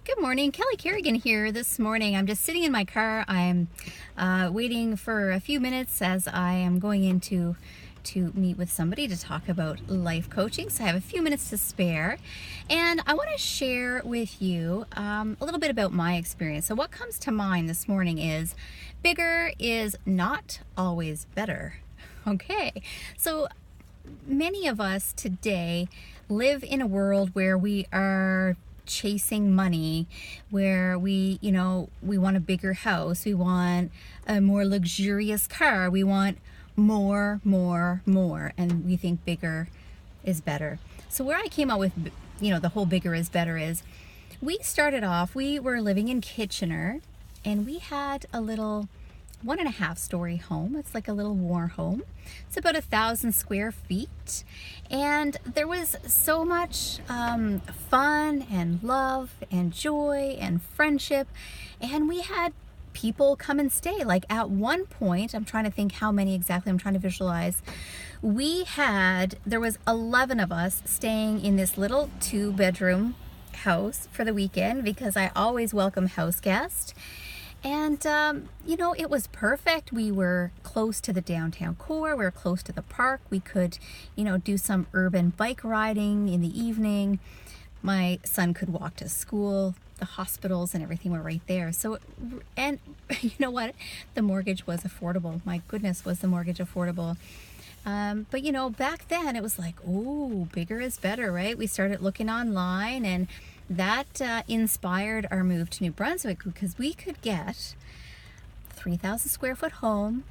Good morning, Kelly Carrigan here this morning. I'm just sitting in my car. I'm waiting for a few minutes as I am going into to meet with somebody to talk about life coaching. So I have a few minutes to spare, and I want to share with you a little bit about my experience. So what comes to mind this morning is bigger is not always better. Okay, so many of us today live in a world where we are chasing money, where we want a bigger house, we want a more luxurious car, we want more, and we think bigger is better. So where I came out with, the whole bigger is better is, we started off, we were living in Kitchener, and we had a little 1.5-story home. It's like a little war home. It's about 1,000 square feet, and there was so much fun and love and joy and friendship, and we had people come and stay. Like at one point, I'm trying to think how many exactly, I'm trying to visualize, there was 11 of us staying in this little 2-bedroom house for the weekend, because I always welcome house guests. And, it was perfect. We were close to the downtown core. We were close to the park. We could, do some urban bike riding in the evening. My son could walk to school. The hospitals and everything were right there. So, and you know what? The mortgage was affordable. My goodness, was the mortgage affordable. But, back then it was like, oh, bigger is better, right? We started looking online, and that inspired our move to New Brunswick, because we could get 3,000 square foot home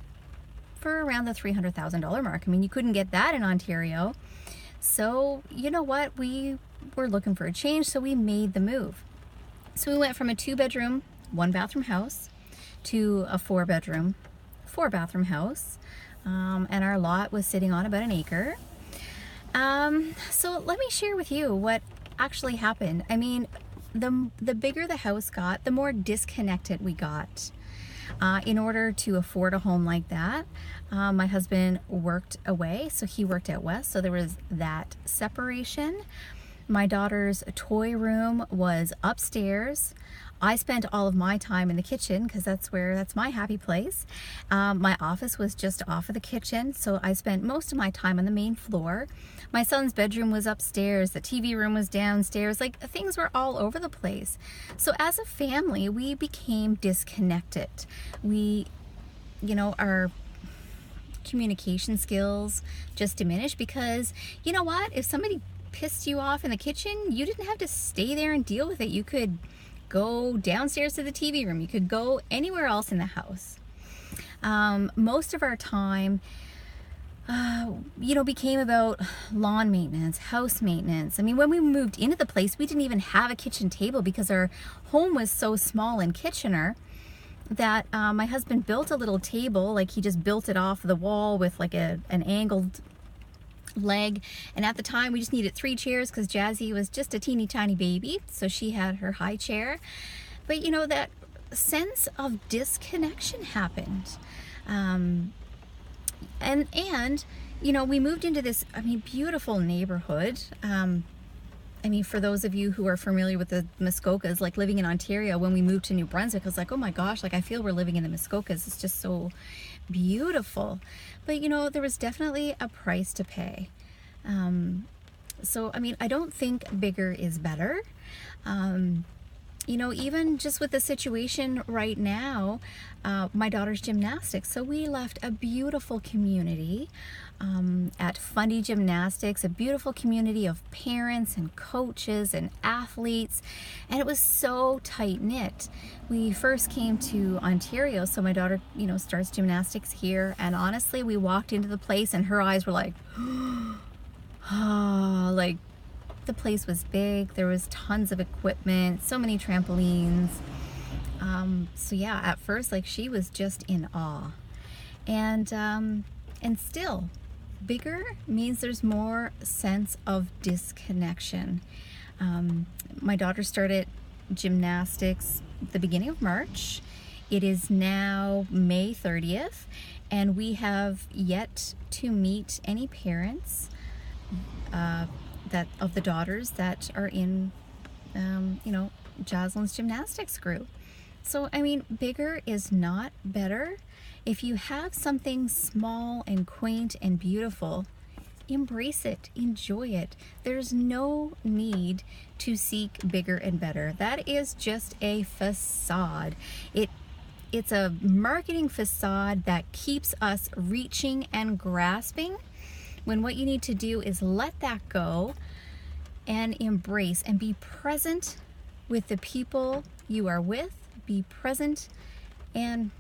for around the $300,000 mark. I mean, you couldn't get that in Ontario. So, you know what? We were looking for a change, so we made the move. So we went from a 2-bedroom, 1-bathroom house to a 4-bedroom, 4-bathroom house. And our lot was sitting on about an acre. So let me share with you what actually happened. I mean, the bigger the house got, the more disconnected we got. In order to afford a home like that, my husband worked away, so he worked out west, so there was that separation. My daughter's toy room was upstairs. I spent all of my time in the kitchen, because that's my happy place. My office was just off of the kitchen, so I spent most of my time on the main floor. My son's bedroom was upstairs, the TV room was downstairs, like things were all over the place. So as a family, we became disconnected. Our communication skills just diminished, because you know what? If somebody pissed you off in the kitchen, you didn't have to stay there and deal with it. You could go downstairs to the TV room. You could go anywhere else in the house. Most of our time, became about lawn maintenance, house maintenance. I mean, when we moved into the place, we didn't even have a kitchen table, because our home was so small in Kitchener that my husband built a little table. Like, he just built it off the wall with like an angled leg, and at the time we just needed 3 chairs, because Jazzy was just a teeny tiny baby, so she had her high chair. But that sense of disconnection happened, and we moved into this beautiful neighborhood. For those of you who are familiar with the Muskokas, like living in Ontario, when we moved to New Brunswick, I was like, oh my gosh, like I feel we're living in the Muskokas. It's just so beautiful. But there was definitely a price to pay. I don't think bigger is better. Even just with the situation right now, my daughter's gymnastics. So we left a beautiful community at Fundy Gymnastics, a beautiful community of parents and coaches and athletes, and it was so tight-knit. We first came to Ontario, so my daughter, starts gymnastics here, and honestly, we walked into the place and her eyes were like, oh, like the place was big, there was tons of equipment, so many trampolines. So yeah, at first, like, she was just in awe. And still, bigger means there's more sense of disconnection. My daughter started gymnastics the beginning of March. It is now May 30th, and we have yet to meet any parents of the daughters that are in Jocelyn's gymnastics group. So, I mean, bigger is not better. If you have something small and quaint and beautiful, embrace it, enjoy it. There's no need to seek bigger and better. That is just a facade. It's a marketing facade that keeps us reaching and grasping, when what you need to do is let that go and embrace and be present with the people you are with. Be present. And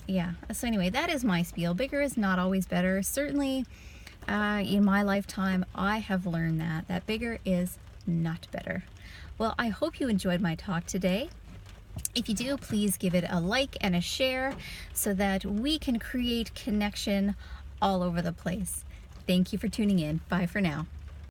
yeah, so anyway, that is my spiel. Bigger is not always better. Certainly in my lifetime, I have learned that bigger is not better. Well, I hope you enjoyed my talk today. If you do, please give it a like and a share so that we can create connection all over the place. Thank you for tuning in. Bye for now.